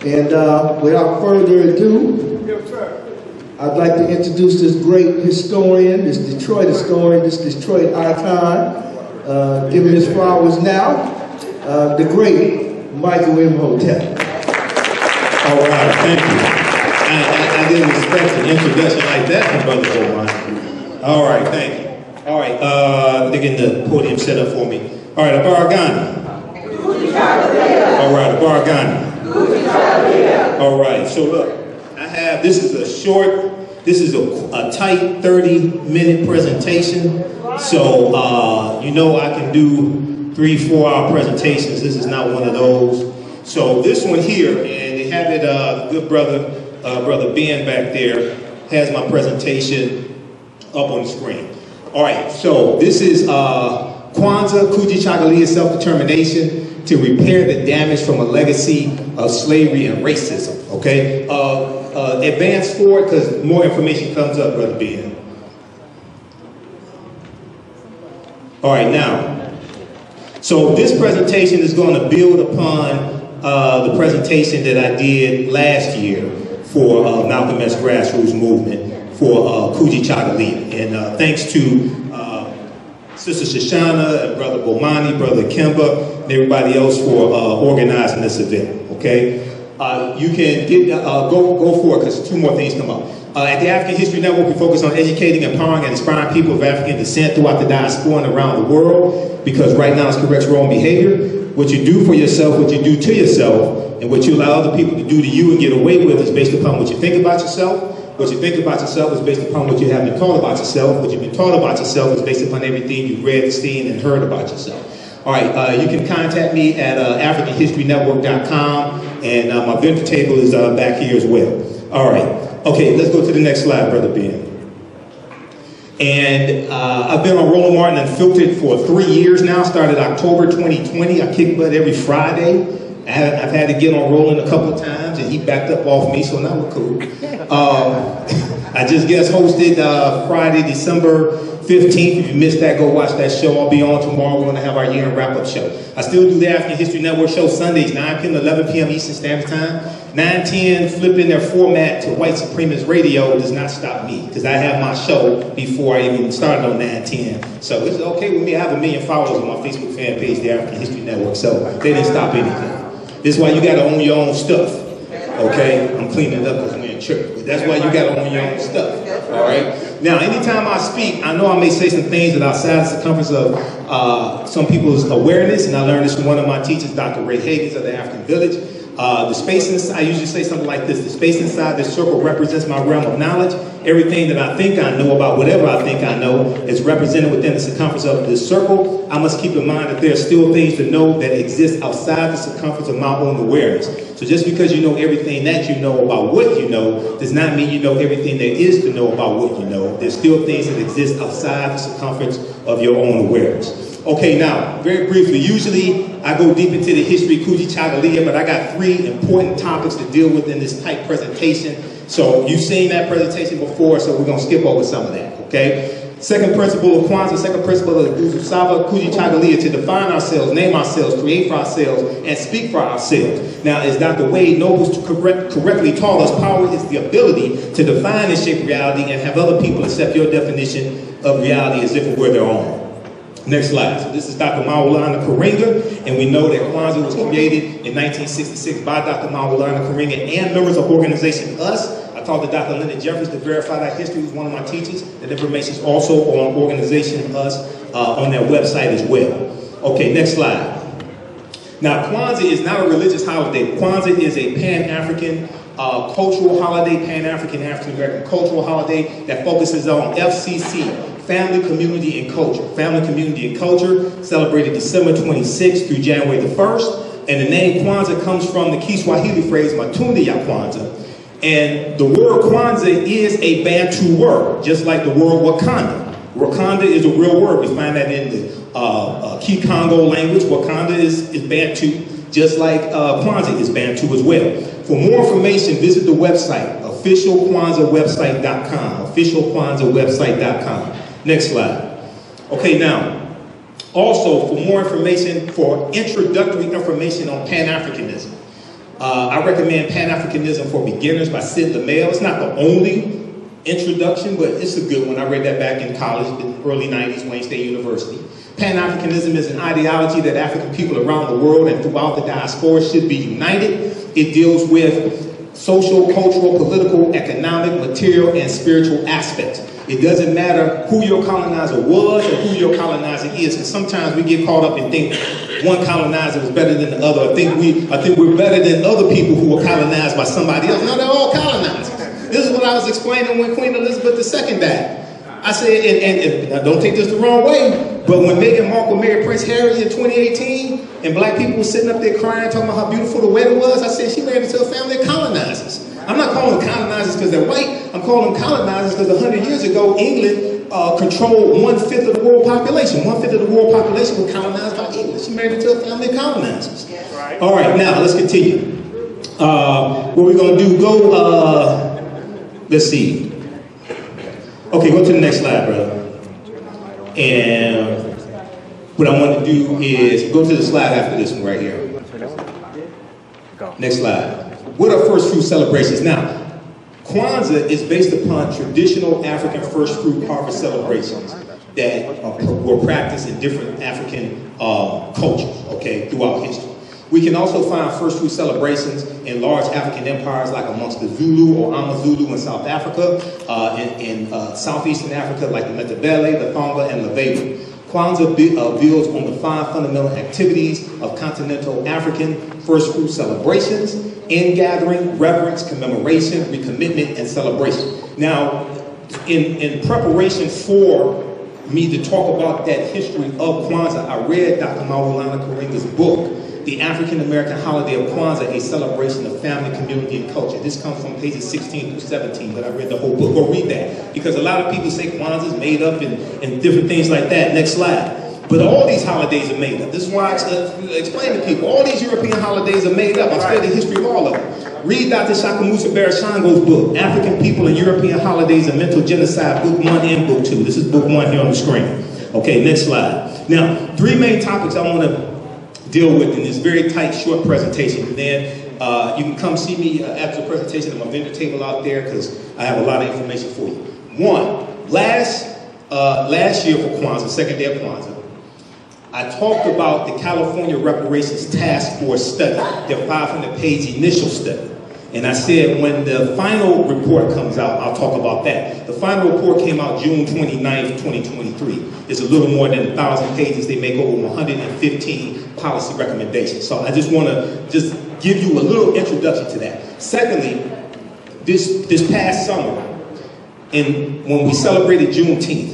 And without further ado, I'd like to introduce this great historian, this Detroit historian, this Detroit icon, giving his flowers now, the great Michael Imhotep. All right, thank you. I didn't expect an introduction like that from Brother Bowman. All right, thank you. All right, they're getting the podium set up for me. All right, Kujichagulia. All right, Kujichagulia. All right, so look, I have, this is a tight 30-minute presentation. So, you know I can do 3-4 hour presentations. This is not one of those. So this one here, and they have it, good brother, Brother Ben back there, has my presentation up on the screen. All right, so this is Kwanzaa, Kujichagulia self-determination to repair the damage from a legacy of slavery and racism, okay? Advance forward because more information comes up, Brother Ben. All right, now, so this presentation is going to build upon the presentation that I did last year for Malcolm X grassroots movement for Kujichagulia. And thanks to Sister Shoshana and Brother Bomani, Brother Kemba, and everybody else for organizing this event, okay? You can get, go for it because 2 more things come up. At the African History Network, we focus on educating, empowering, and inspiring people of African descent throughout the diaspora and around the world, because right now it's corrects wrong behavior. What you do for yourself, what you do to yourself, and what you allow other people to do to you and get away with is based upon what you think about yourself. What you think about yourself is based upon what you have been taught about yourself. What you've been taught about yourself is based upon everything you've read, seen, and heard about yourself. All right, you can contact me at AfricanHistoryNetwork.com, and my vendor table is back here as well. All right, okay, let's go to the next slide, Brother Ben. And I've been on Roland Martin Unfiltered for 3 years now, started October 2020. I kick butt every Friday. I've had to get on Roland a couple of times, and he backed up off me, so now we're cool. I just guest hosted Friday, December 15th. If you missed that, go watch that show. I'll be on tomorrow. We're going to have our year-end wrap-up show. I still do the African History Network show Sundays, 9 p.m. to 11 p.m. Eastern Standard Time. 9/10, flipping their format to white supremacist radio does not stop me, because I have my show before I even started on 9/10. So it's okay with me. I have 1 million followers on my Facebook fan page, the African History Network, so they didn't stop anything. This is why you got to own your own stuff, okay? I'm cleaning it up because we're in church, but that's why you got to own your own stuff, all right? Now, anytime I speak, I know I may say some things that are outside the circumference of some people's awareness, and I learned this from one of my teachers, Dr. Ray Higgins of the African Village. The space inside, I usually say something like this: the space inside this circle represents my realm of knowledge. Everything that I think I know about whatever I think I know is represented within the circumference of this circle. I must keep in mind that there are still things to know that exist outside the circumference of my own awareness. So just because you know everything that you know about what you know does not mean you know everything there is to know about what you know. There's still things that exist outside the circumference of your own awareness. Okay, now, very briefly, usually I go deep into the history of Kujichagulia, but I got 3 important topics to deal with in this tight presentation. So you've seen that presentation before, so we're going to skip over some of that, okay? Second principle of Kwanzaa, second principle of the Kujichagulia, to define ourselves, name ourselves, create for ourselves, and speak for ourselves. Now, as Dr. Wade Nobles correctly taught us, power is the ability to define and shape reality and have other people accept your definition of reality as if it were their own. Next slide. So this is Dr. Maulana Karenga, and we know that Kwanzaa was created in 1966 by Dr. Maulana Karenga and members of organization US. I talked to Dr. Linda Jeffries to verify that history. Who's one of my teachers. That information is also on organization US on their website as well. Okay, next slide. Now, Kwanzaa is not a religious holiday. Kwanzaa is a Pan-African cultural holiday, Pan-African, African-American cultural holiday that focuses on FCC. Family, Community, and Culture. Family, Community, and Culture, celebrated December 26th through January the 1st. And the name Kwanzaa comes from the Kiswahili phrase, Matunda ya Kwanzaa. And the word Kwanzaa is a Bantu word, just like the word Wakanda. Wakanda is a real word. We find that in the Kikongo language. Wakanda is Bantu, just like Kwanzaa is Bantu as well. For more information, visit the website, officialkwanzaawebsite.com, officialkwanzaawebsite.com. Next slide. Okay, now, also for more information, for introductory information on Pan-Africanism, I recommend Pan-Africanism for Beginners by Sid Lamel. It's not the only introduction, but it's a good one. I read that back in college, in the early 90s, Wayne State University. Pan-Africanism is an ideology that African people around the world and throughout the diaspora should be united. It deals with social, cultural, political, economic, material, and spiritual aspects. It doesn't matter who your colonizer was or who your colonizer is, because sometimes we get caught up and think one colonizer was better than the other. I think we're better than other people who were colonized by somebody else. No, they're all colonizers. This is what I was explaining when Queen Elizabeth II died. I said, and don't take this the wrong way, but when Meghan Markle married Prince Harry in 2018, and black people were sitting up there crying, talking about how beautiful the wedding was, I said she married into a family of colonizers. I'm not calling them colonizers because they're white. I'm calling them colonizers because 100 years ago, England controlled 1/5 of the world population. 1/5 of the world population was colonized by England. She married into a family of colonizers. Right. All right, now let's continue. What we're going to do, let's see. Okay, go to the next slide, brother. And what I want to do is go to the slide after this one right here. Next slide. What are first fruit celebrations? Now, Kwanzaa is based upon traditional African first fruit harvest celebrations that were practiced in different African cultures, okay, throughout history. We can also find first fruit celebrations in large African empires like amongst the Zulu or Amazulu in South Africa, in Southeastern Africa like the Matabele, the Thonga, and the Leveva. Kwanzaa builds on the 5 fundamental activities of continental African first fruit celebrations: ingathering, reverence, commemoration, recommitment, and celebration. Now, in preparation for me to talk about that history of Kwanzaa, I read Dr. Maulana Karinga's book, The African American Holiday of Kwanzaa, a celebration of family, community, and culture. This comes from pages 16 through 17, but I read the whole book. Go read that, because a lot of people say Kwanzaa is made up and different things like that. Next slide. But all these holidays are made up. This is why I explain to people, all these European holidays are made up. I studied the history of all of them. Read Dr. Shakamusa Barashango's book, African People and European Holidays and Mental Genocide, book 1 and book 2. This is book 1 here on the screen. Okay, next slide. Now, 3 main topics I want to deal with in this very tight, short presentation. And then you can come see me after the presentation at my vendor table out there, because I have a lot of information for you. 1, last year for Kwanzaa, second day of Kwanzaa, I talked about the California Reparations Task Force study, their 500-page initial study. And I said when the final report comes out, I'll talk about that. The final report came out June 29th, 2023. It's a little more than 1,000 pages. They make over 115 policy recommendations. So I just want to just give you a little introduction to that. Secondly, this past summer, when we celebrated Juneteenth,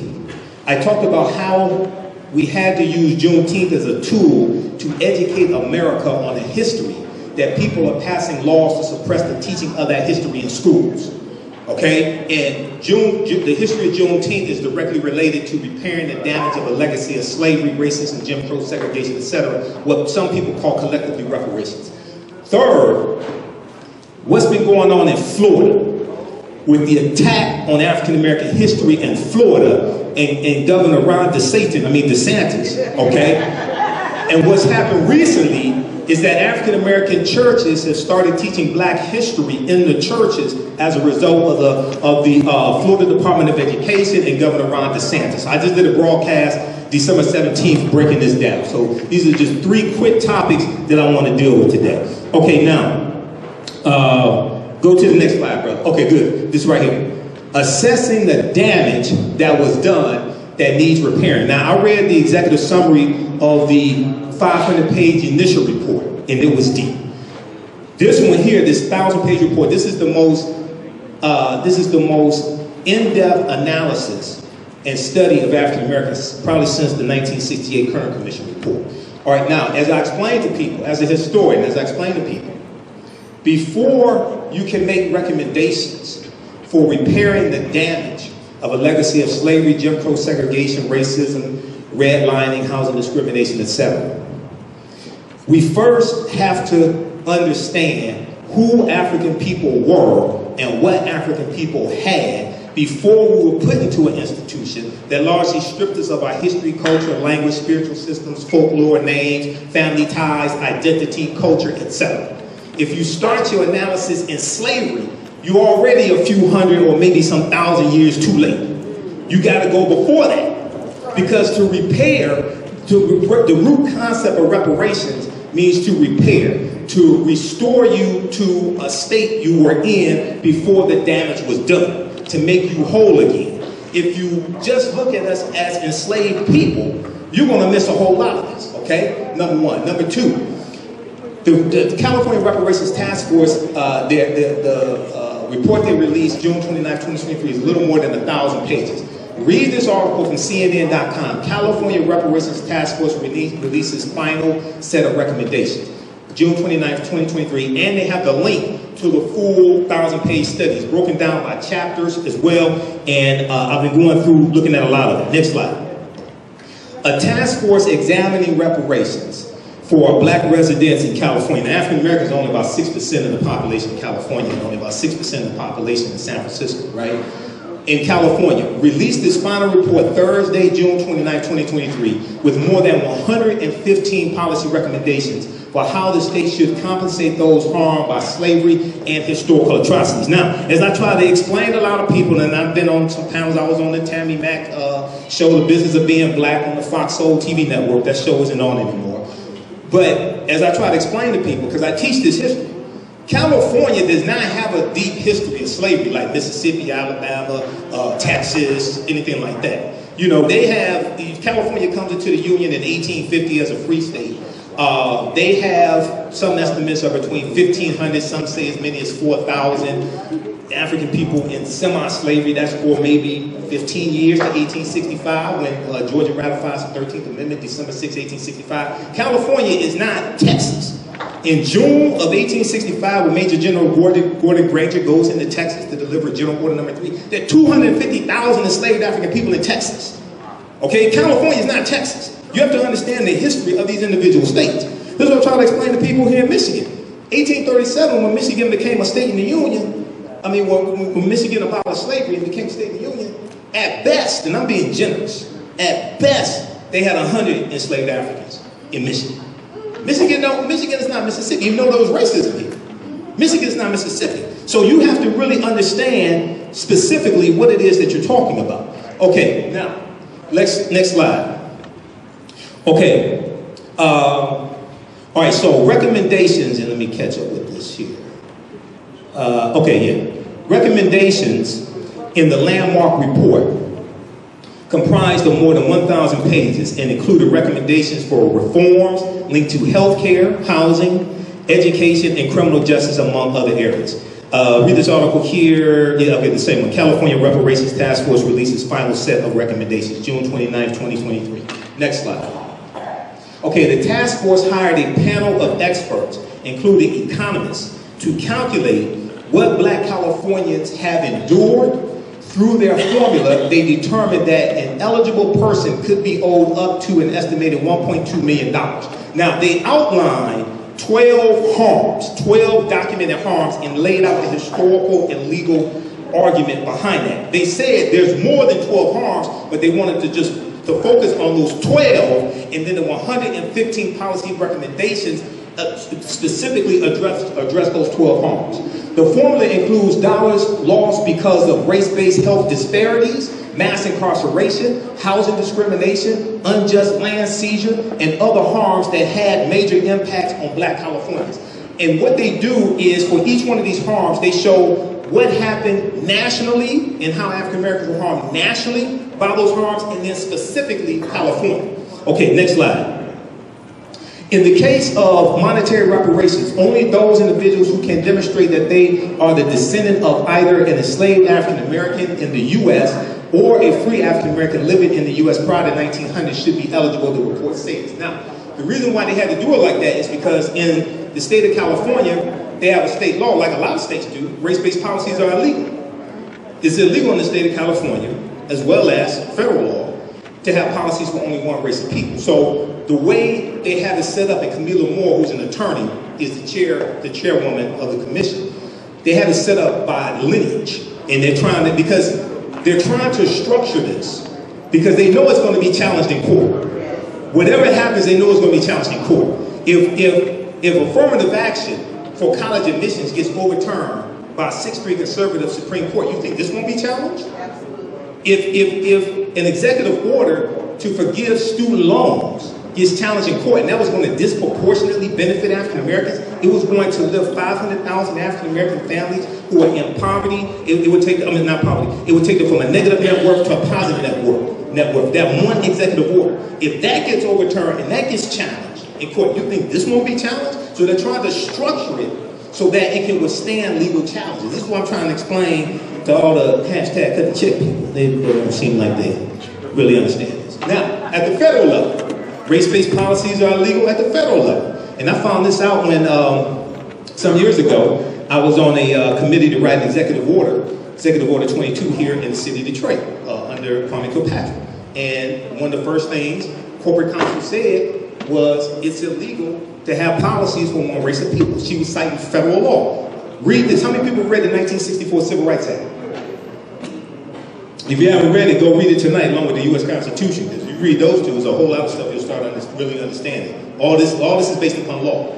I talked about how we had to use Juneteenth as a tool to educate America on the history, that people are passing laws to suppress the teaching of that history in schools. Okay? And the history of Juneteenth is directly related to repairing the damage of a legacy of slavery, racism, Jim Crow, segregation, etc., what some people call collectively reparations. Third, what's been going on in Florida with the attack on African American history in Florida and Governor Ron DeSantis, okay? And what's happened recently is that African American churches have started teaching black history in the churches as a result of the Florida Department of Education and Governor Ron DeSantis. I just did a broadcast December 17th breaking this down. So these are just 3 quick topics that I want to deal with today. Okay, now, go to the next slide, brother. Okay, good. This right here. Assessing the damage that was done that needs repairing. Now, I read the executive summary of the 500-page initial report, and it was deep. This one here, this 1,000-page report, this is the most in-depth analysis and study of African Americans probably since the 1968 Kerner Commission report. All right, now, as I explained to people, as a historian, as I explained to people, before you can make recommendations for repairing the damage of a legacy of slavery, Jim Crow, segregation, racism, redlining, housing discrimination, etc., we first have to understand who African people were and what African people had before we were put into an institution that largely stripped us of our history, culture, language, spiritual systems, folklore, names, family ties, identity, culture, etc. If you start your analysis in slavery, you're already a few hundred or maybe some thousand years too late. You got to go before that. Because to repair, the root concept of reparations means to repair, to restore you to a state you were in before the damage was done, to make you whole again. If you just look at us as enslaved people, you're going to miss a whole lot of this, okay? Number one. Number two, the California Reparations Task Force, the report they released June 29, 2023 is a little more than 1,000 pages. Read this article from CNN.com. California Reparations Task Force releases final set of recommendations. June 29, 2023, and they have the link to the full 1,000-page studies, broken down by chapters as well, and I've been going through looking at a lot of it. Next slide. A task force examining reparations for black residents in California. Now, African Americans are only about 6% of the population in California, and only about 6% of the population in San Francisco, right? In California, released this final report Thursday, June 29, 2023, with more than 115 policy recommendations for how the state should compensate those harmed by slavery and historical atrocities. Now, as I try to explain to a lot of people, and I've been on some panels, I was on the Tammy Mack show, The Business of Being Black, on the Fox Soul TV network. That show isn't on anymore. But as I try to explain to people, because I teach this history, California does not have a deep history of slavery like Mississippi, Alabama, Texas, anything like that. You know, they have, California comes into the Union in 1850 as a free state. They have some estimates are between 1,500, some say as many as 4,000 African people in semi-slavery. That's for maybe 15 years to 1865 when Georgia ratifies the 13th Amendment, December 6, 1865. California is not Texas. In June of 1865, when Major General Gordon Granger goes into Texas to deliver General Order Number 3, there are 250,000 enslaved African people in Texas. Okay, California is not Texas. You have to understand the history of these individual states. This is what I'm trying to explain to people here in Michigan. 1837, when Michigan became a state in the Union, when Michigan abolished slavery and became a state in the Union, at best, and I'm being generous, at best, they had 100 enslaved Africans in Michigan. Michigan is not Mississippi, even though there was racism here. Michigan is not Mississippi. So you have to really understand specifically what it is that you're talking about. Okay, now, next slide. Okay, all right, so recommendations, and let me catch up with this here. Recommendations in the landmark report comprised of more than 1,000 pages and included recommendations for reforms linked to healthcare, housing, education, and criminal justice, among other areas. Read this article here. Yeah, okay, the same one. California Reparations Task Force releases final set of recommendations, June 29, 2023. Next slide. Okay, the task force hired a panel of experts, including economists, to calculate what black Californians have endured. Through their formula, they determined that an eligible person could be owed up to an estimated $1.2 million. Now, they outlined 12 harms, 12 documented harms, and laid out the historical and legal argument behind that. They said there's more than 12 harms, but they wanted to focus on those 12, and then the 115 policy recommendations specifically address those 12 harms. The formula includes dollars lost because of race-based health disparities, mass incarceration, housing discrimination, unjust land seizure, and other harms that had major impacts on black Californians. And what they do is, for each one of these harms, they show what happened nationally and how African Americans were harmed nationally by those harms, and then specifically California. Okay, next slide. In the case of monetary reparations, only those individuals who can demonstrate that they are the descendant of either an enslaved African American in the U.S. or a free African American living in the U.S. prior to 1900 should be eligible to report status. Now, the reason why they had to do it like that is because in the state of California, they have a state law, like a lot of states do. Race-based policies are illegal. It's illegal in the state of California, as well as federal law, to have policies for only one race of people. So the way they have it set up, and Camila Moore, who's an attorney, is the chairwoman of the commission. They have it set up by lineage, and they're trying to structure this because they know it's going to be challenged in court. Whatever happens, they know it's going to be challenged in court. If affirmative action for college admissions gets overturned by a 6-3 conservative Supreme Court, you think this won't be challenged? If an executive order to forgive student loans gets challenged in court, and that was going to disproportionately benefit African Americans, it was going to lift 500,000 African American families who are in poverty. It would take, I mean, not poverty, it would take them from a negative net worth to a positive net worth. That one executive order. If that gets overturned and that gets challenged in court, you think this won't be challenged? So they're trying to structure it so that it can withstand legal challenges. This is what I'm trying to explain to all the hashtag cut the check people. They don't seem like they really understand this. Now, at the federal level, race-based policies are illegal at the federal level. And I found this out when, some years ago, I was on a committee to write an Executive Order 22 here in the city of Detroit, under Kwame Kilpatrick. And one of the first things corporate counsel said was it's illegal to have policies for one race of people. She was citing federal law. Read this. How many people read the 1964 Civil Rights Act? If you haven't read it, go read it tonight along with the U.S. Constitution. If you read those two, there's a whole lot of stuff you'll start really understanding. All this is based upon law.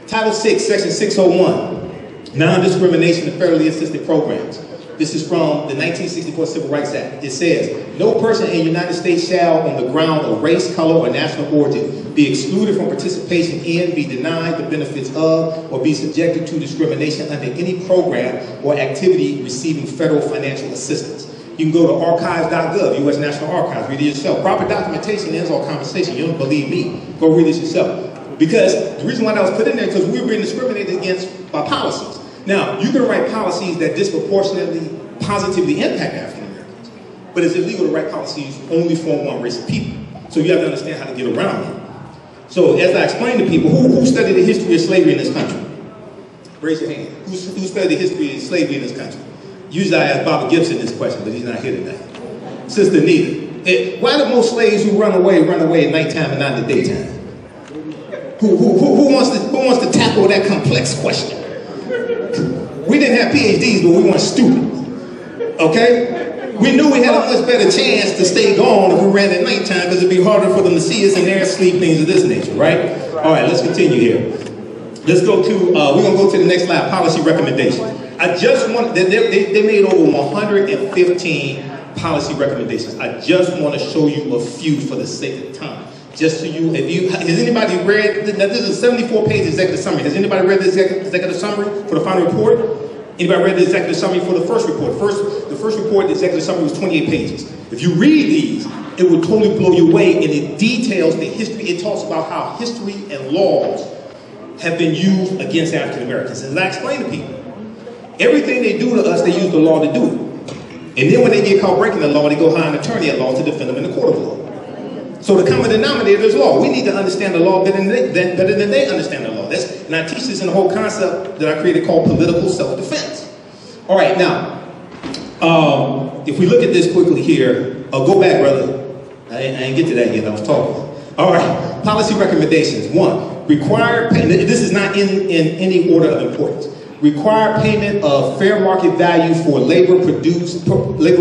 Title 6, Section 601, non-discrimination in federally assisted programs. This is from the 1964 Civil Rights Act. It says, no person in the United States shall, on the ground of race, color, or national origin, be excluded from participation in, be denied the benefits of, or be subjected to discrimination under any program or activity receiving federal financial assistance. You can go to archives.gov, U.S. National Archives, read it yourself. Proper documentation ends all compensation. You don't believe me? Go read it yourself. Because the reason why that was put in there is because we were being discriminated against by policies. Now, you can write policies that disproportionately, positively impact African Americans, but it's illegal to write policies only for one race of people. So you have to understand how to get around it. So as I explained to people, who studied the history of slavery in this country? Raise your hand. Who studied the history of slavery in this country? Usually I ask Bobby Gibson this question, but he's not here tonight. Sister Nita, why do most slaves who run away at nighttime and not in the daytime? Who wants to tackle that complex question? We didn't have PhDs, but we weren't stupid. Okay? We knew we had a much better chance to stay gone if we ran at nighttime because it'd be harder for them to see us and they're asleep, things of this nature, right? All right, let's continue here. Let's go to, we're going to go to the next slide, policy recommendations. I just want, they made over 115 policy recommendations. I just want to show you a few for the sake of time. Just so you, has anybody read, this is a 74-page executive summary. Has anybody read the executive summary for the final report? Anybody read the executive summary for the first report? The first report, the executive summary was 28 pages. If you read these, it will totally blow you away, and it details the history. It talks about how history and laws have been used against African Americans. As I explain to people, everything they do to us, they use the law to do it. And then when they get caught breaking the law, they go hire an attorney at law to defend them in the court of law. So the common denominator is law. We need to understand the law better than they understand the law. And I teach this in a whole concept that I created called political self-defense. All right, now, if we look at this quickly here, go back, brother. I didn't get to that yet, I was talking. All right, policy recommendations. 1, require payment. This is not in any order of importance. Require payment of fair market value for labor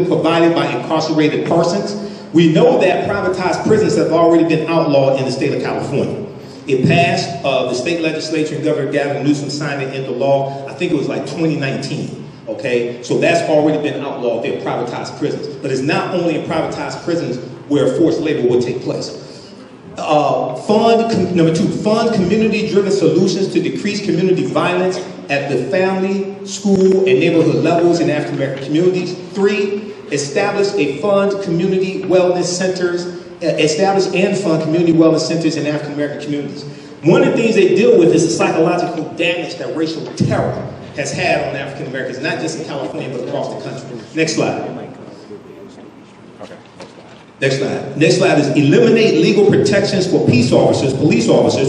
provided by incarcerated persons. We know that privatized prisons have already been outlawed in the state of California. It passed, the state legislature and Governor Gavin Newsom signed it into law, I think it was like 2019, okay? So that's already been outlawed, they're privatized prisons. But it's not only in privatized prisons where forced labor will take place. Number 2, fund community-driven solutions to decrease community violence at the family, school, and neighborhood levels in African American communities. 3, establish and fund community wellness centers in African American communities. One of the things they deal with is the psychological damage that racial terror has had on African Americans, not just in California, but across the country. Next slide. Next slide. Next slide is eliminate legal protections for police officers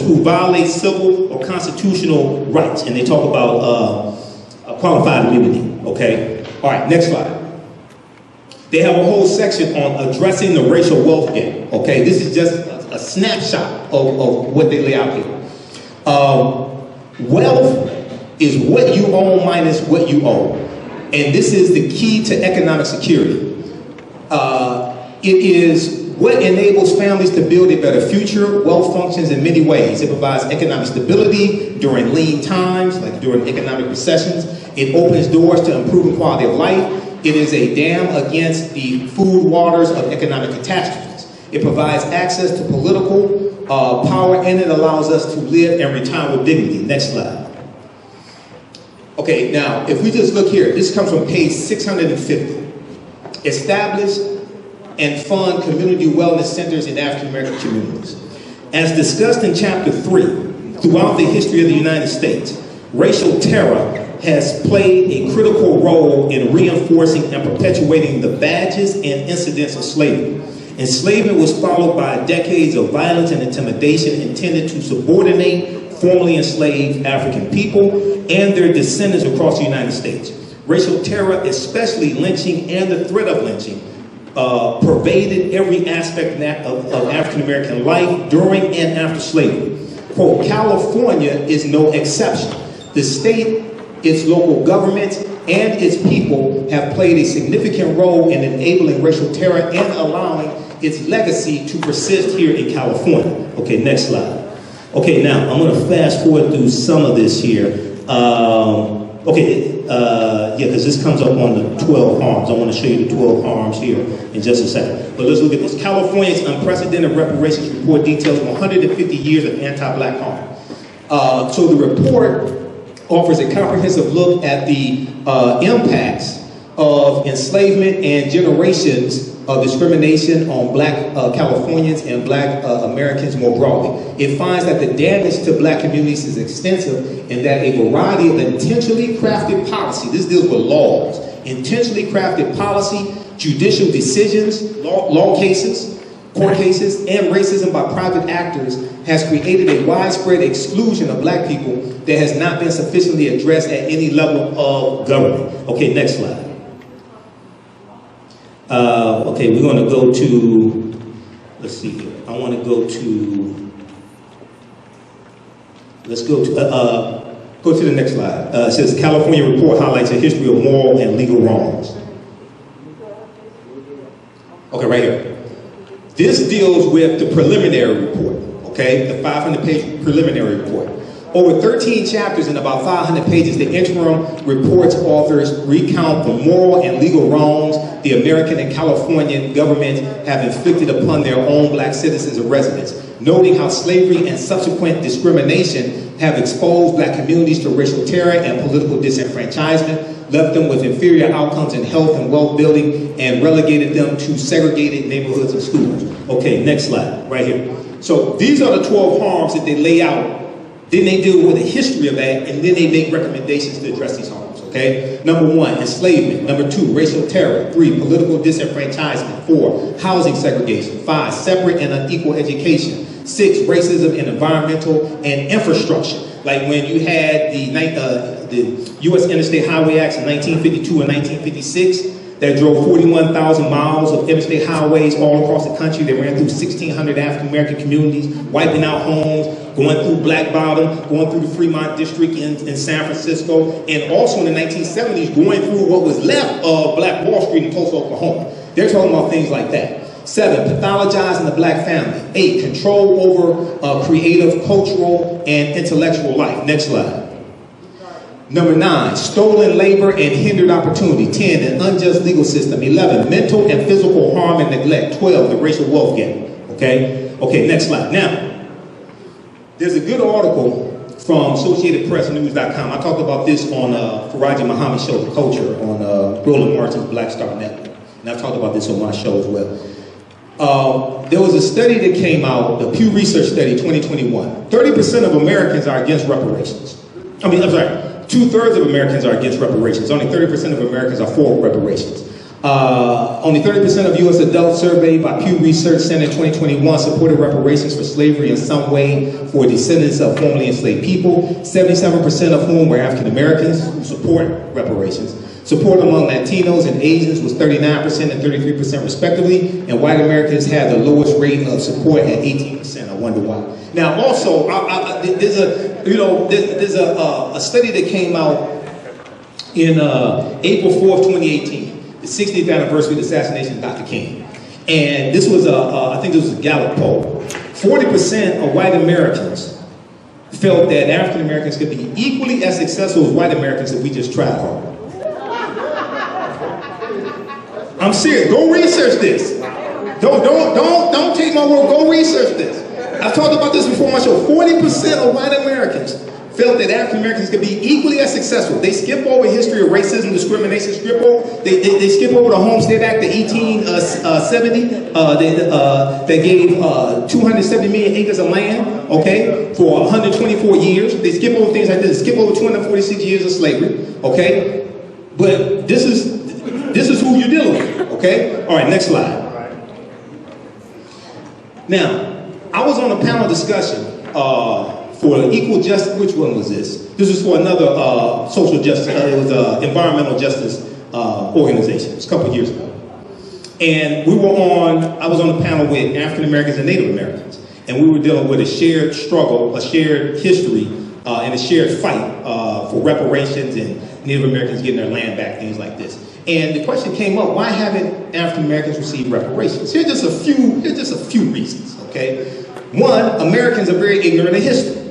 who violate civil or constitutional rights. And they talk about qualified immunity, okay? All right, next slide. They have a whole section on addressing the racial wealth gap, okay? This is just a snapshot of what they lay out here. Wealth is what you own minus what you owe. And this is the key to economic security. It is what enables families to build a better future? Wealth functions in many ways. It provides economic stability during lean times, like during economic recessions. It opens doors to improving quality of life. It is a dam against the food waters of economic catastrophes. It provides access to political power, and it allows us to live and retire with dignity. Next slide. Okay, now, if we just look here, this comes from page 650. Establish and fund community wellness centers in African American communities. As discussed in chapter 3, throughout the history of the United States, racial terror has played a critical role in reinforcing and perpetuating the badges and incidents of slavery. Enslavement was followed by decades of violence and intimidation intended to subordinate formerly enslaved African people and their descendants across the United States. Racial terror, especially lynching and the threat of lynching, pervaded every aspect of African American life during and after slavery. Quote, California is no exception. The state, its local governments, and its people have played a significant role in enabling racial terror and allowing its legacy to persist here in California. Okay, next slide. Okay, now I'm going to fast forward through some of this here. Because this comes up on the 12 harms. I want to show you the 12 harms here in just a second. But let's look at this. California's unprecedented reparations report details 150 years of anti-black harm. So the report offers a comprehensive look at the impacts of enslavement and generations of discrimination on black Californians and black Americans more broadly. It finds that the damage to black communities is extensive and that a variety of intentionally crafted policy, this deals with laws, intentionally crafted policy, judicial decisions, law cases, court cases, and racism by private actors has created a widespread exclusion of black people that has not been sufficiently addressed at any level of government. Okay, next slide. Okay, we're going to go to, let's see here. I want to go to, let's go to the next slide. It says, California report highlights a history of moral and legal wrongs. Okay, right here. This deals with the preliminary report, okay? The 500-page preliminary report. Over 13 chapters and about 500 pages, the interim report's authors recount the moral and legal wrongs the American and Californian governments have inflicted upon their own black citizens and residents, noting how slavery and subsequent discrimination have exposed black communities to racial terror and political disenfranchisement, left them with inferior outcomes in health and wealth building, and relegated them to segregated neighborhoods and schools. Okay, next slide, right here. So these are the 12 harms that they lay out. Then they deal with the history of that, and then they make recommendations to address these harms, okay? Number 1, enslavement. Number 2, racial terror. 3, political disenfranchisement. 4, housing segregation. 5, separate and unequal education. 6, racism in environmental and infrastructure. Like when you had the U.S. Interstate Highway Acts in 1952 and 1956, that drove 41,000 miles of interstate highways all across the country. They ran through 1,600 African-American communities, wiping out homes, going through Black Bottom, going through the Fremont District in San Francisco, and also in the 1970s, going through what was left of Black Wall Street in Tulsa, Oklahoma. They're talking about things like that. 7, pathologizing the black family. 8, control over creative, cultural, and intellectual life. Next slide. Number 9, stolen labor and hindered opportunity. 10, an unjust legal system. 11, mental and physical harm and neglect. 12, the racial wealth gap. Okay? Okay, next slide. Now, there's a good article from AssociatedPressNews.com. I talked about this on Faraji Muhammad's show, The Culture, on Roland Martin's Black Star Network. And I've talked about this on my show as well. There was a study that came out, the Pew Research Study 2021. 30% of Americans are against reparations. I'm sorry. 2/3 of Americans are against reparations. Only 30% of Americans are for reparations. Only 30% of U.S. adults surveyed by Pew Research Center in 2021 supported reparations for slavery in some way for descendants of formerly enslaved people. 77% of whom were African Americans who support reparations. Support among Latinos and Asians was 39% and 33% respectively, and white Americans had the lowest rate of support at 18%. I wonder why. Now, also, there's a study that came out in April 4th, 2018, the 60th anniversary of the assassination of Dr. King. And this was I think this was a Gallup poll. 40% of white Americans felt that African Americans could be equally as successful as white Americans if we just tried hard. I'm serious. Go research this. Don't take my word. Go research this. I've talked about this before on my show. 40% of white Americans felt that African Americans could be equally as successful. They skip over history of racism, discrimination, they skip over the Homestead Act of 1870 that gave 270 million acres of land, okay, for 124 years. They skip over things like this. They skip over 246 years of slavery, okay. But this is who you're dealing with, okay. All right, next slide. Now, I was on a panel discussion for equal justice. Which one was this? This was for another social justice. It was an environmental justice organization. It was a couple of years ago. And I was on a panel with African Americans and Native Americans. And we were dealing with a shared struggle, a shared history, and a shared fight for reparations and Native Americans getting their land back, things like this. And the question came up, why haven't African Americans received reparations? Here's just a few reasons, okay? One, Americans are very ignorant of history.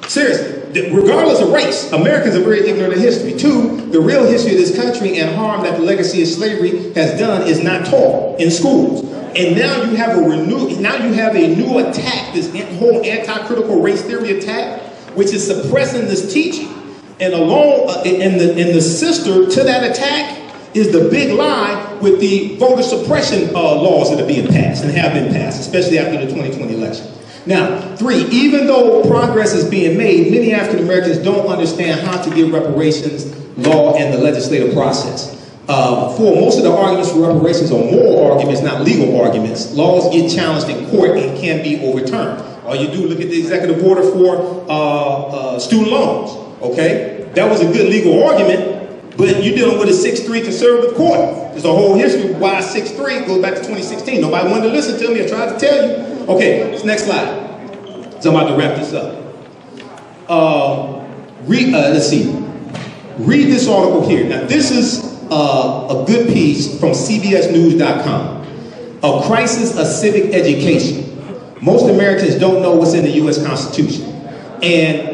Seriously, regardless of race, Americans are very ignorant of history. Two, the real history of this country and harm that the legacy of slavery has done is not taught in schools. And now you have a new attack, this whole anti-critical race theory attack, which is suppressing this teaching. And the sister to that attack is the big lie with the voter suppression laws that are being passed and have been passed, especially after the 2020 election. Now, three, even though progress is being made, many African Americans don't understand how to give reparations law and the legislative process. Four, most of the arguments for reparations are moral arguments, not legal arguments. Laws get challenged in court and can be overturned. All you do, look at the executive order for student loans, okay? That was a good legal argument, but you're dealing with a 6-3 conservative court. There's a whole history of why 6-3 goes back to 2016. Nobody wanted to listen to me. I tried to tell you. Okay, this next slide. So I'm about to wrap this up. Let's see. Read this article here. Now, this is a good piece from CBSNews.com. A crisis of civic education. Most Americans don't know what's in the U.S. Constitution. And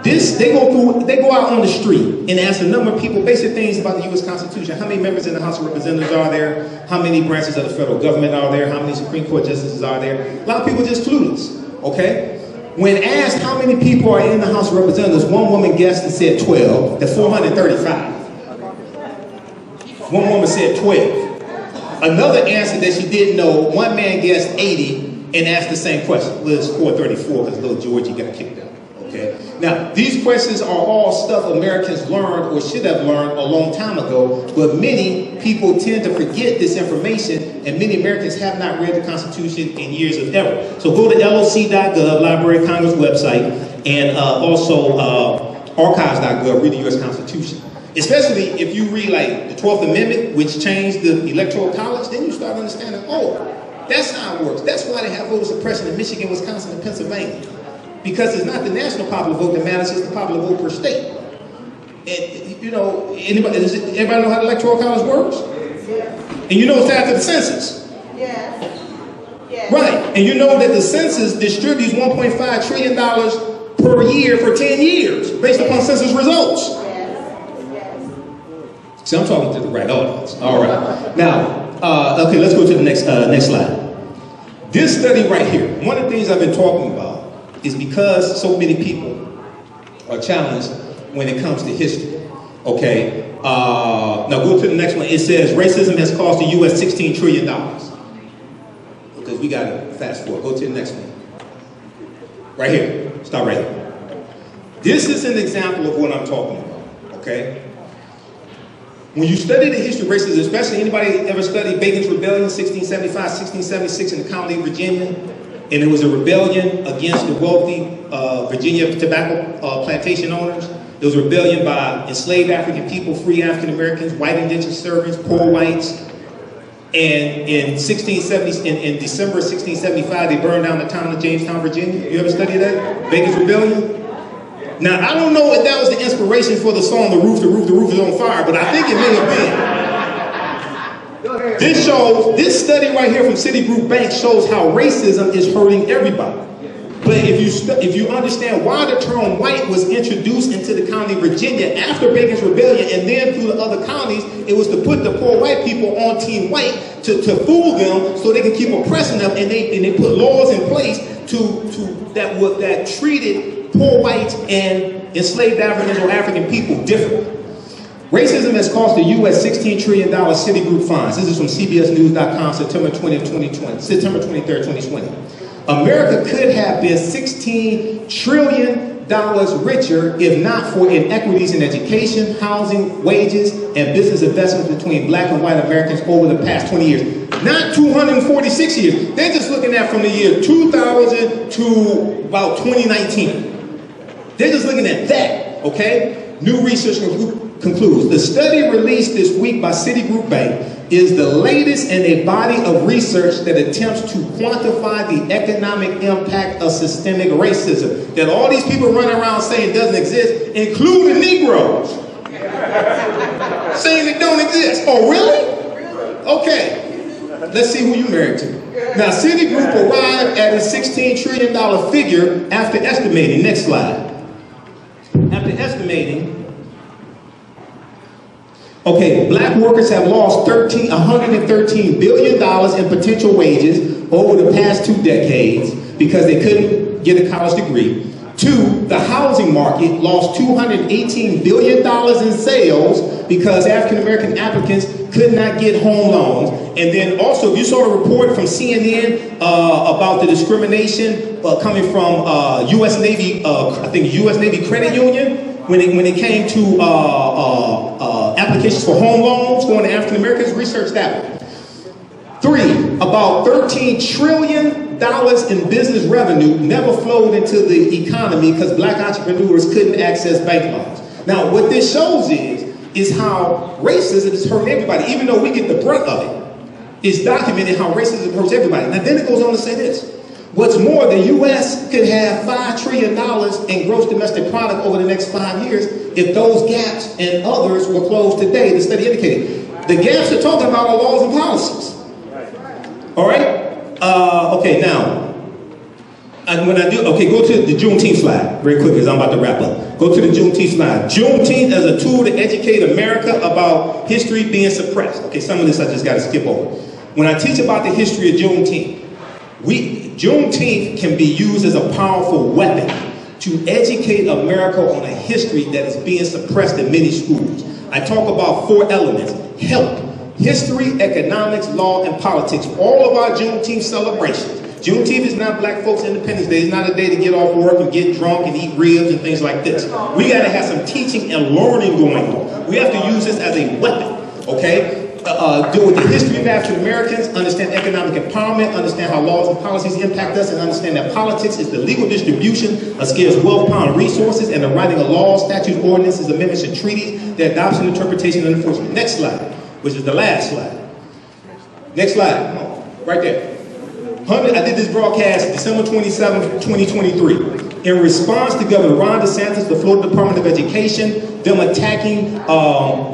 they go out on the street and ask a number of people basic things about the U.S. Constitution. How many members in the House of Representatives are there? How many branches of the federal government are there? How many Supreme Court justices are there? A lot of people just clueless, okay? When asked how many people are in the House of Representatives, one woman guessed and said 12, that's 435. One woman said 12. Another answered that she didn't know, one man guessed 80 and asked the same question. Well, it's 434 because little Georgie got kicked out. Okay. Now, these questions are all stuff Americans learned or should have learned a long time ago, but many people tend to forget this information, and many Americans have not read the Constitution in years of ever. So go to loc.gov, Library of Congress website, and also archives.gov, read the U.S. Constitution. Especially if you read like the 12th Amendment, which changed the Electoral College, then you start understanding, oh, that's how it works. That's why they have voter suppression in Michigan, Wisconsin, and Pennsylvania. Because it's not the national popular vote that matters, it's the popular vote per state. And, you know, everybody know how the Electoral College works? Yes. And you know it's after the census? Yes. Yes. Right. And you know that the census distributes $1.5 trillion per year for 10 years based upon census results. Yes. Yes. See, I'm talking to the right audience. All right. Now, okay, let's go to the next slide. This study right here, one of the things I've been talking about is because so many people are challenged when it comes to history, okay? Now go to the next one. It says racism has cost the U.S. $16 trillion. Because we got to fast forward. Go to the next one. Right here. Stop right here. This is an example of what I'm talking about, okay? When you study the history of racism, especially anybody ever studied Bacon's Rebellion, 1675, 1676 in the County of Virginia, and it was a rebellion against the wealthy Virginia tobacco plantation owners. It was a rebellion by enslaved African people, free African Americans, white indentured servants, poor whites. And in December 1675, they burned down the town of Jamestown, Virginia. You ever study that? Bacon's Rebellion? Now, I don't know if that was the inspiration for the song, The Roof is on Fire, but I think it may have been. Go ahead. This study right here from Citigroup Bank shows how racism is hurting everybody. But if you understand why the term white was introduced into the county of Virginia after Bacon's Rebellion and then through the other counties, it was to put the poor white people on Team White to fool them so they can keep oppressing them, and they put laws in place that treated poor whites and enslaved Africans or African people differently. Racism has cost the U.S. $16 trillion Citigroup fines. This is from CBSNews.com, September 23rd, 2020. America could have been $16 trillion richer if not for inequities in education, housing, wages, and business investments between black and white Americans over the past 20 years. Not 246 years. They're just looking at from the year 2000 to about 2019. They're just looking at that, okay? New research concludes. The study released this week by Citigroup Bank is the latest in a body of research that attempts to quantify the economic impact of systemic racism that all these people running around saying doesn't exist, including Negroes. Saying it don't exist. Oh, really? Okay. Let's see who you married to. Now, Citigroup arrived at a $16 trillion figure after estimating. Next slide. After estimating, okay, black workers have lost $113 billion in potential wages over the past 2 decades because they couldn't get a college degree. 2, the housing market lost $218 billion in sales because African-American applicants could not get home loans. And then also, you saw the report from CNN about the discrimination coming from U.S. Navy, I think U.S. Navy Credit Union, when it came to applications for home loans going to African Americans. Research that one. 3, about $13 trillion in business revenue never flowed into the economy because black entrepreneurs couldn't access bank loans. Now, what this shows is how racism is hurting everybody, even though we get the brunt of it. It's documented how racism hurts everybody. Now, then it goes on to say this. What's more, the U.S. could have $5 trillion in gross domestic product over the next 5 years if those gaps and others were closed today, the study indicated. The gaps they're talking about are laws and policies. All right? Okay, now, go to the Juneteenth slide very quickly because I'm about to wrap up. Go to the Juneteenth slide. Juneteenth as a tool to educate America about history being suppressed. Okay, some of this I just got to skip over. When I teach about the history of Juneteenth, Juneteenth can be used as a powerful weapon to educate America on a history that is being suppressed in many schools. I talk about 4 elements: health, history, economics, law, and politics. All of our Juneteenth celebrations. Juneteenth is not black folks' Independence Day. It's not a day to get off work and get drunk and eat ribs and things like this. We got to have some teaching and learning going on. We have to use this as a weapon, okay? Deal with the history of African Americans, understand economic empowerment, understand how laws and policies impact us, and understand that politics is the legal distribution of scarce wealth, power, and resources, and the writing of laws, statutes, ordinances, amendments, and treaties, their adoption, interpretation, and enforcement. Next slide, which is the last slide. Next slide, come on, right there. I did this broadcast December 27th, 2023. In response to Governor Ron DeSantis, the Florida Department of Education, them attacking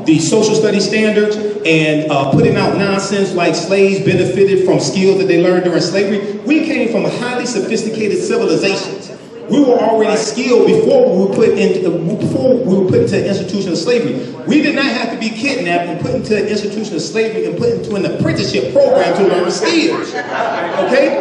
the social studies standards and putting out nonsense like slaves benefited from skills that they learned during slavery. We came from highly sophisticated civilizations. We were already skilled before we were put into the institution of slavery. We did not have to be kidnapped and put into an institution of slavery and put into an apprenticeship program to learn skills. Okay?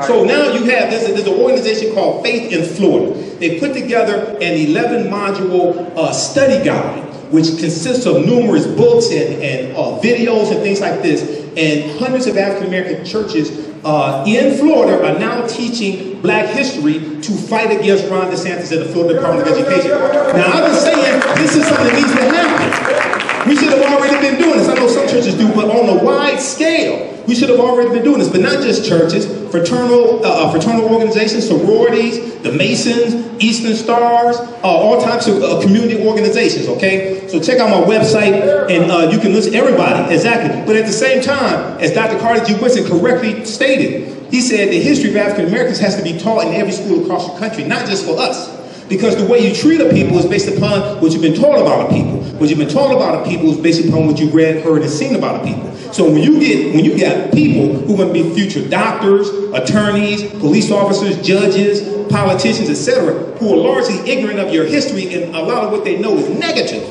So now you have there's an organization called Faith in Florida. They put together an 11-module study guide, which consists of numerous books and videos and things like this. And hundreds of African-American churches in Florida are now teaching black history to fight against Ron DeSantis and the Florida Department of Education. Now, I've been saying this is something that needs to happen. We should have already been doing this. I know some churches do, but on a wide scale, we should have already been doing this. But not just churches, fraternal organizations, sororities, the Masons, Eastern Stars, all types of community organizations, okay? So check out my website, and you can listen to everybody, exactly. But at the same time, as Dr. Carter G. Woodson correctly stated, he said the history of African Americans has to be taught in every school across the country, not just for us. Because the way you treat a people is based upon what you've been taught about a people. What you've been taught about a people is based upon what you read, heard, and seen about a people. So when you got people who are going to be future doctors, attorneys, police officers, judges, politicians, etc., who are largely ignorant of your history, and a lot of what they know is negative.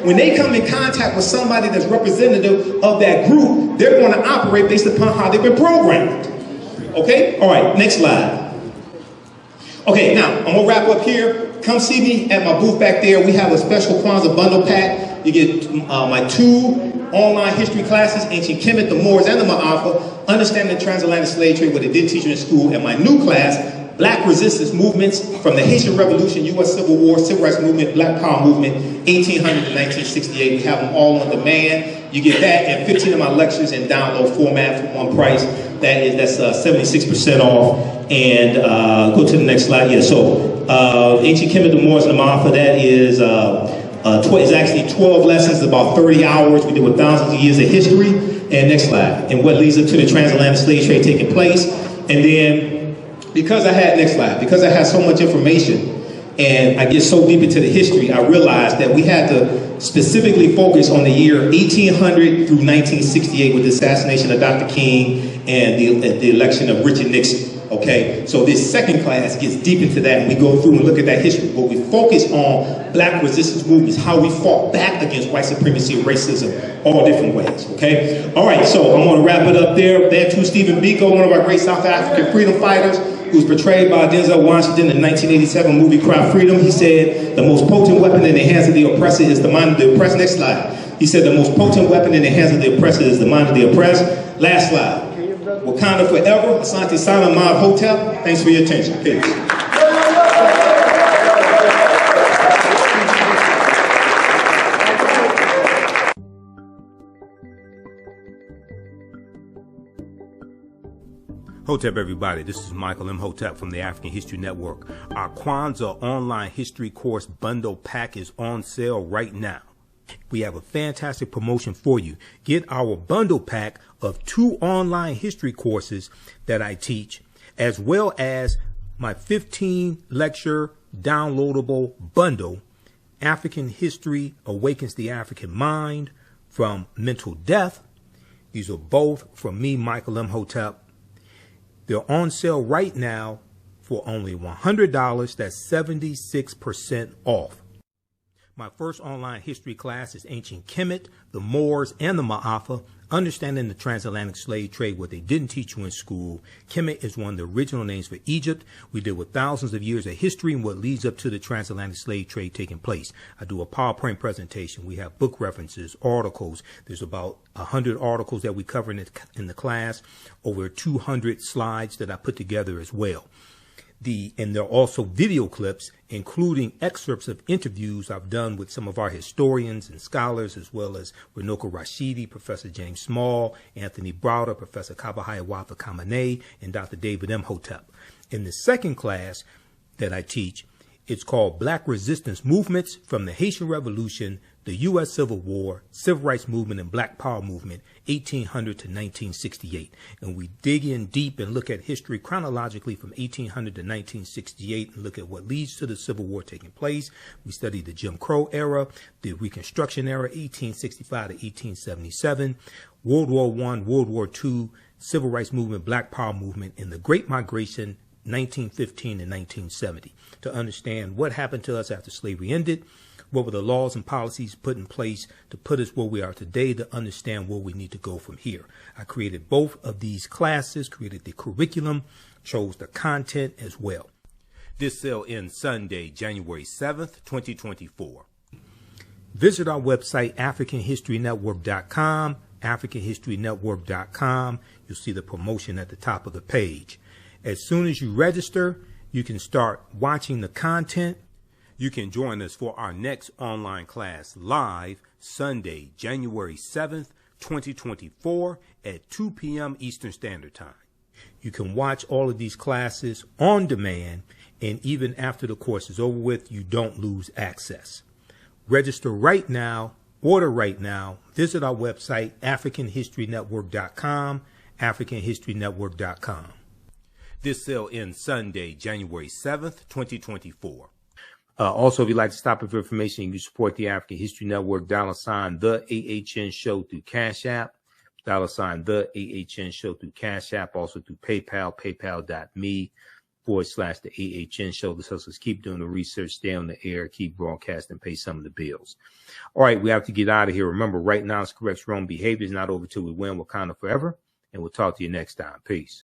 When they come in contact with somebody that's representative of that group, they're going to operate based upon how they've been programmed. Okay? All right, next slide. Okay, now, I'm going to wrap up here. Come see me at my booth back there. We have a special Kwanzaa bundle pack. You get my 2 online history classes, Ancient Kemet, the Moors, and the Maafa, Understanding the Transatlantic Slave Trade, what they did teach you in school, and my new class, Black Resistance Movements from the Haitian Revolution, U.S. Civil War, Civil Rights Movement, Black Power Movement, 1800 to 1968. We have them all on demand. You get that and 15 of my lectures in download format for one price. That's 76% off. And go to the next slide. Yeah, so Ancient Kemet, the Moors, and the Maafa, that is it's actually 12 lessons, about 30 hours. We did with thousands of years of history. And next slide. And what leads up to the transatlantic slave trade taking place. And then, because I had so much information and I get so deep into the history, I realized that we had to specifically focus on the year 1800 through 1968 with the assassination of Dr. King and the election of Richard Nixon. Okay, so this second class gets deep into that, and we go through and look at that history. But we focus on Black resistance movements, how we fought back against white supremacy and racism, all different ways. Okay, all right. So I'm going to wrap it up there. There too, Stephen Biko, one of our great South African freedom fighters, who was portrayed by Denzel Washington in the 1987 movie Cry Freedom. He said the most potent weapon in the hands of the oppressor is the mind of the oppressed. Next slide. He said the most potent weapon in the hands of the oppressor is the mind of the oppressed. Last slide. Wakanda forever. Asante Sana Michael Imhotep. Thanks for your attention. Peace. Hotep, everybody. This is Michael Imhotep from the African History Network. Our Kwanzaa online history course bundle pack is on sale right now. We have a fantastic promotion for you. Get our bundle pack of 2 online history courses that I teach, as well as my 15 lecture downloadable bundle, African History Awakens the African Mind from Mental Death. These are both from me, Michael Imhotep. They're on sale right now for only $100. That's 76% off. My first online history class is Ancient Kemet, the Moors, and the Maafa, Understanding the Transatlantic Slave Trade, what they didn't teach you in school. Kemet is one of the original names for Egypt. We deal with thousands of years of history and what leads up to the transatlantic slave trade taking place. I do a PowerPoint presentation. We have book references, articles. There's about 100 articles that we cover in the class, over 200 slides that I put together as well. And there are also video clips, including excerpts of interviews I've done with some of our historians and scholars, as well as Runoko Rashidi, Professor James Small, Anthony Browder, Professor Kabahaya Wafa Kamene, and Dr. David Imhotep. In the second class that I teach, it's called Black Resistance Movements from the Haitian Revolution, the U.S. Civil War, Civil Rights Movement, and Black Power Movement, 1800 to 1968. And we dig in deep and look at history chronologically from 1800 to 1968 and look at what leads to the Civil War taking place. We study the Jim Crow era, the Reconstruction era, 1865 to 1877, World War I, World War II, Civil Rights Movement, Black Power Movement, and the Great Migration, 1915 and 1970, to understand what happened to us after slavery ended, what were the laws and policies put in place to put us where we are today, to understand where we need to go from here. I created both of these classes, created the curriculum, chose the content as well. This sale ends Sunday, January 7th, 2024. Visit our website, AfricanHistoryNetwork.com, AfricanHistoryNetwork.com. You'll see the promotion at the top of the page. As soon as you register, you can start watching the content. You can join us for our next online class live Sunday, January 7th, 2024 at 2 p.m. Eastern Standard Time. You can watch all of these classes on demand, and even after the course is over with, you don't lose access. Register right now, order right now. Visit our website, AfricanHistoryNetwork.com, AfricanHistoryNetwork.com. This sale ends Sunday, January 7th, 2024. Also, if you'd like to stop it for information, you can support the African History Network, $, the AHN show through Cash App, $, the AHN show through Cash App, also through PayPal, paypal.me/the AHN show. This helps us keep doing the research, stay on the air, keep broadcasting, pay some of the bills. All right, we have to get out of here. Remember, right now, it's correct wrong behavior is not over till we win Wakanda forever. And we'll talk to you next time. Peace.